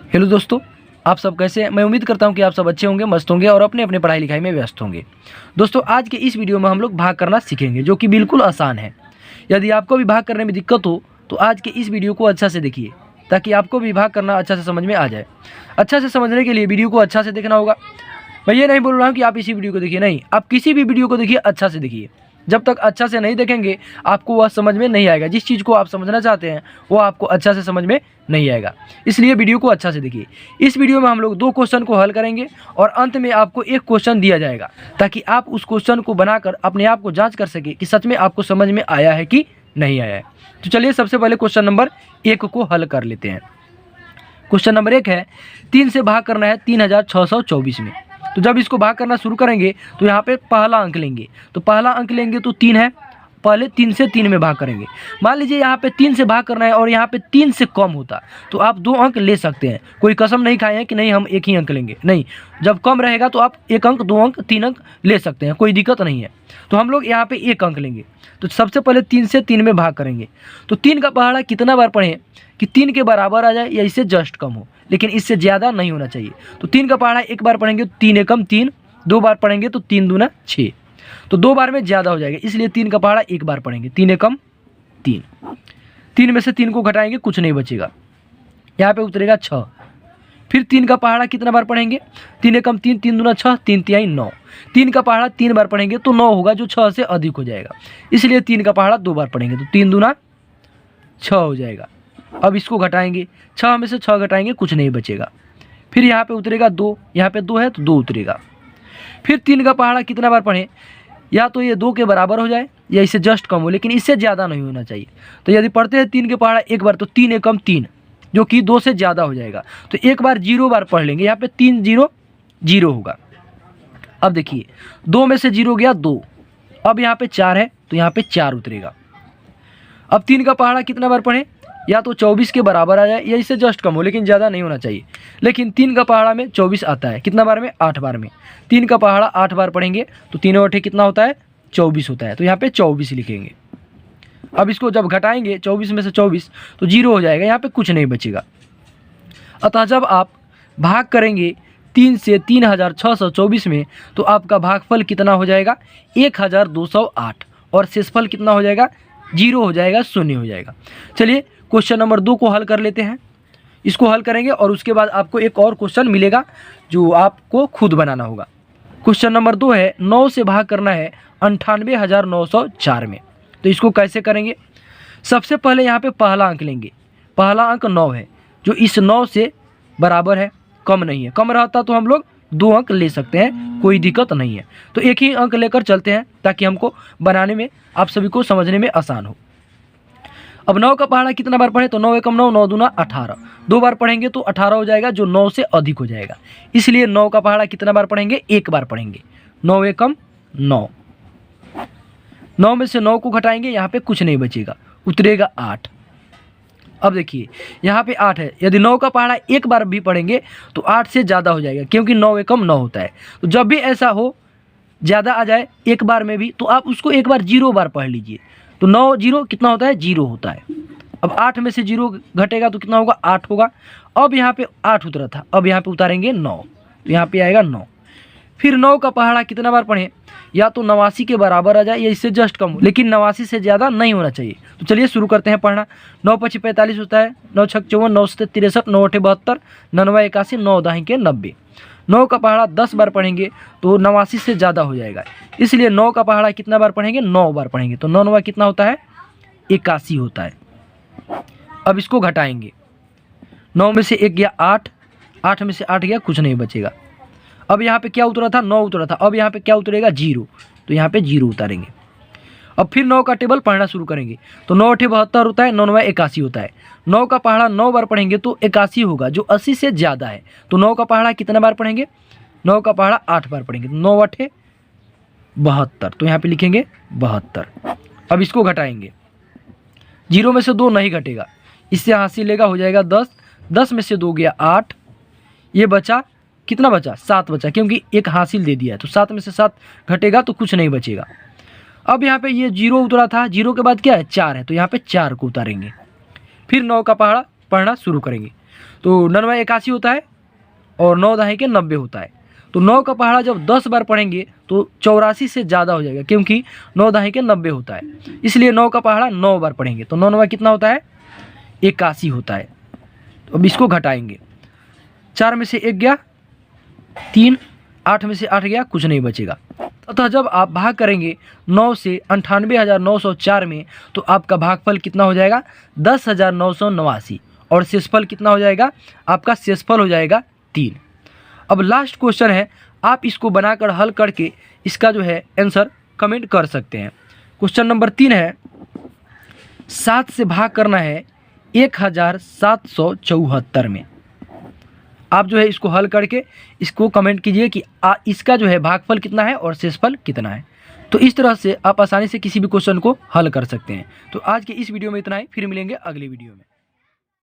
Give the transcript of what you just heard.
Hello दोस्तों, आप सब कैसे हैं। मैं उम्मीद करता हूं कि आप सब अच्छे होंगे, मस्त होंगे और अपने अपने पढ़ाई लिखाई में व्यस्त होंगे। दोस्तों, आज के इस वीडियो में हम लोग भाग करना सीखेंगे, जो कि बिल्कुल आसान है। यदि आपको भी भाग करने में दिक्कत हो तो आज के इस वीडियो को अच्छा से देखिए, ताकि आपको भी भाग करना अच्छा से समझ में आ जाए। अच्छा से समझने के लिए वीडियो को अच्छा से देखना होगा। मैं ये नहीं बोल रहा हूँ कि आप इसी वीडियो को देखिए, नहीं, आप किसी भी वीडियो को देखिए, अच्छा से देखिए। जब तक अच्छा से नहीं देखेंगे आपको वह समझ में नहीं आएगा। जिस चीज़ को आप समझना चाहते हैं वो आपको अच्छा से समझ में नहीं आएगा, इसलिए वीडियो को अच्छा से देखिए। इस वीडियो में हम लोग 2 क्वेश्चन को हल करेंगे और अंत में आपको एक क्वेश्चन दिया जाएगा, ताकि आप उस क्वेश्चन को बनाकर अपने आप को जाँच कर सके कि सच में आपको समझ में आया है कि नहीं आया है। तो चलिए सबसे पहले क्वेश्चन नंबर 1 को हल कर लेते हैं। क्वेश्चन नंबर 1 है, 3 से भाग करना है 3624 में। तो जब इसको भाग करना शुरू करेंगे तो यहाँ पे पहला अंक लेंगे। तो पहला अंक लेंगे तो 3 है, पहले 3 से 3 में भाग करेंगे। मान लीजिए यहाँ पे 3 से भाग करना है और यहाँ पे 3 से कम होता तो आप 2 अंक ले सकते हैं। कोई कसम नहीं खाए हैं कि नहीं हम एक ही अंक लेंगे, नहीं। जब कम रहेगा तो आप 1 अंक, 2 अंक, 3 अंक ले सकते हैं, कोई दिक्कत नहीं है। तो हम लोग यहाँ पे 1 अंक लेंगे। तो सबसे पहले 3 से 3 में भाग करेंगे। तो 3 का पहाड़ा कितना बार पढ़ें कि 3 के बराबर आ जाए या इससे जस्ट कम हो, लेकिन इससे ज़्यादा नहीं होना चाहिए। तो 3 का पहाड़ा 1 बार पढ़ेंगे तो 3 एकम 3, 2 बार पढ़ेंगे तो 3 दूना 6। तो 2 बार में ज़्यादा हो जाएगा, इसलिए 3 का पहाड़ा 1 बार पढ़ेंगे। 3 एकम 3, 3 में से 3 को घटाएंगे, कुछ नहीं बचेगा, यहाँ पे उतरेगा 6। फिर 3 का पहाड़ा कितना बार पढ़ेंगे, 3 एकम 3, 3 दूना 6, 3 तिहाई 9। 3 का पहाड़ा 3 बार पढ़ेंगे तो 9 होगा, जो 6 से अधिक हो जाएगा, इसलिए 3 का पहाड़ा 2 बार पढ़ेंगे तो 3 दूना 6 हो जाएगा। अब इसको घटाएंगे, 6 में से 6 घटाएंगे, कुछ नहीं बचेगा। फिर यहाँ पे उतरेगा 2, यहाँ पे 2 है तो 2 उतरेगा। फिर 3 का पहाड़ा कितना बार पढ़ें, या तो ये 2 के बराबर हो जाए या इससे जस्ट कम हो, लेकिन इससे ज़्यादा नहीं होना चाहिए। तो यदि पढ़ते हैं 3 के पहाड़ा 1 बार तो 3 एकम 3, जो कि 2 से ज़्यादा हो जाएगा। तो 1 बार 0 बार पढ़ लेंगे, यहाँ पे 3 0 0 होगा। अब देखिए 2 में से 0 गया 2, अब यहाँ पे 4 है तो यहाँ पे 4 उतरेगा। अब 3 का पहाड़ा कितना बार पढ़ें, या तो 24 के बराबर आ जाए या इससे जस्ट कम हो, लेकिन ज़्यादा नहीं होना चाहिए। लेकिन 3 का पहाड़ा में 24 आता है, कितना बार में, 8 बार में। 3 का पहाड़ा 8 बार पढ़ेंगे तो 3 8 कितना होता है, 24 होता है। तो यहाँ पे 24 लिखेंगे। अब इसको जब घटाएंगे 24 में से 24 तो 0 हो जाएगा, यहाँ पे कुछ नहीं बचेगा। अतः जब आप भाग करेंगे 3 से 3624 में तो आपका भागफल कितना हो जाएगा, 1208, और शेषफल कितना हो जाएगा, 0 हो जाएगा, 0 हो जाएगा। चलिए क्वेश्चन नंबर 2 को हल कर लेते हैं। इसको हल करेंगे और उसके बाद आपको एक और क्वेश्चन मिलेगा जो आपको खुद बनाना होगा। क्वेश्चन नंबर 2 है, 9 से भाग करना है 98,904 में। तो इसको कैसे करेंगे, सबसे पहले यहाँ पे पहला अंक लेंगे। पहला अंक 9 है, जो इस 9 से बराबर है, कम नहीं है। कम रहता तो हम लोग 2 अंक ले सकते हैं, कोई दिक्कत नहीं है। तो एक ही अंक लेकर चलते हैं ताकि हमको बनाने में, आप सभी को समझने में आसान हो। अब 9 का पहाड़ा कितना बार पढ़े, तो 9 एकम 9, 9 दूना 18। 2 बार पढ़ेंगे तो 18 हो जाएगा, जो 9 से अधिक हो जाएगा, इसलिए 9 का पहाड़ा कितना बार पढ़ेंगे, 1 बार पढ़ेंगे। 9 एकम 9, 9 में से 9 को घटाएंगे, यहाँ पे कुछ नहीं बचेगा, उतरेगा 8। अब देखिए यहाँ पे 8 है, यदि 9 का पहाड़ा 1 बार भी पढ़ेंगे तो 8 से ज़्यादा हो जाएगा, क्योंकि 9 एकम 9 होता है। तो जब भी ऐसा हो, ज़्यादा आ जाए 1 बार में भी, तो आप उसको 1 बार 0 बार पढ़ लीजिए। तो 9 0 कितना होता है, 0 होता है। अब 8 में से 0 घटेगा तो कितना होगा, 8 होगा। अब यहाँ पे 8 उतरा था, अब यहाँ पे उतारेंगे 9, तो यहाँ पे आएगा 9। फिर 9 का पहाड़ा कितना बार पढ़ें, या तो 89 के बराबर आ जाए या इससे जस्ट कम हो, लेकिन 89 से ज़्यादा नहीं होना चाहिए। तो चलिए शुरू करते हैं पढ़ना। 9 × 5 = 45 होता है, 9 × 6 = 54, 9 × 7 = 63, 9 × 8 = 72, 9 × 9 = 81, 9 × 10 = 90। 9 का पहाड़ा 10 बार पढ़ेंगे तो 89 से ज़्यादा हो जाएगा, इसलिए 9 का पहाड़ा कितना बार पढ़ेंगे, 9 बार पढ़ेंगे। तो 9 9 कितना होता है, 81 होता है। अब इसको घटाएंगे, 9 में से 1 गया 8, 8 में से 8 गया, कुछ नहीं बचेगा। अब यहाँ पे क्या उतरा था, 9 उतरा था, अब यहाँ पे क्या उतरेगा, 0, तो यहाँ पे 0 उतारेंगे। अब फिर 9 का टेबल पढ़ना शुरू करेंगे, तो 9 × 8 = 72 होता है, 9 × 9 = 81 होता है। 9 का पहाड़ा 9 बार पढ़ेंगे तो 81 होगा, जो 80 से ज़्यादा है। तो 9 का पहाड़ा कितना बार पढ़ेंगे, 9 का पहाड़ा 8 बार पढ़ेंगे, तो 9 × 8 = 72, तो यहाँ पे लिखेंगे 72। अब इसको घटाएंगे, 0 में से 2 नहीं घटेगा, इससे हासिल लेगा, हो जाएगा 10। 10 में से 2 गया 8, ये बचा, कितना बचा, 7 बचा, क्योंकि एक हासिल दे दिया है। तो 7 में से 7 घटेगा तो कुछ नहीं बचेगा। अब यहाँ पे ये 0 उतरा था, 0 के बाद क्या है, 4 है, तो यहाँ पे 4 को उतारेंगे। फिर 9 का पहाड़ा पढ़ना शुरू करेंगे। तो 9 81 होता है और 9 दहाई के 90 होता है। तो 9 का पहाड़ा जब 10 बार पढ़ेंगे तो 84 से ज़्यादा हो जाएगा, क्योंकि 9 दहाई के 90 होता है, इसलिए 9 का पहाड़ा 9 बार पढ़ेंगे। तो 9 9 कितना होता है? 81 होता है। तो अब इसको घटाएंगे, 4 में से 1 गया 3, 8 में से 8 गया, कुछ नहीं बचेगा। अतः जब आप भाग करेंगे 9 से 98,904 में तो आपका भागफल कितना हो जाएगा? 10,989, और शेषफल कितना हो जाएगा? आपका शेषफल हो जाएगा 3। अब लास्ट क्वेश्चन है, आप इसको बनाकर हल करके इसका जो है आंसर कमेंट कर सकते हैं। क्वेश्चन नंबर 3 है, 7 से भाग करना है 1774 में। आप जो है इसको हल करके इसको कमेंट कीजिए कि इसका जो है भागफल कितना है और शेषफल कितना है। तो इस तरह से आप आसानी से किसी भी क्वेश्चन को हल कर सकते हैं। तो आज के इस वीडियो में इतना ही, फिर मिलेंगे अगली वीडियो में।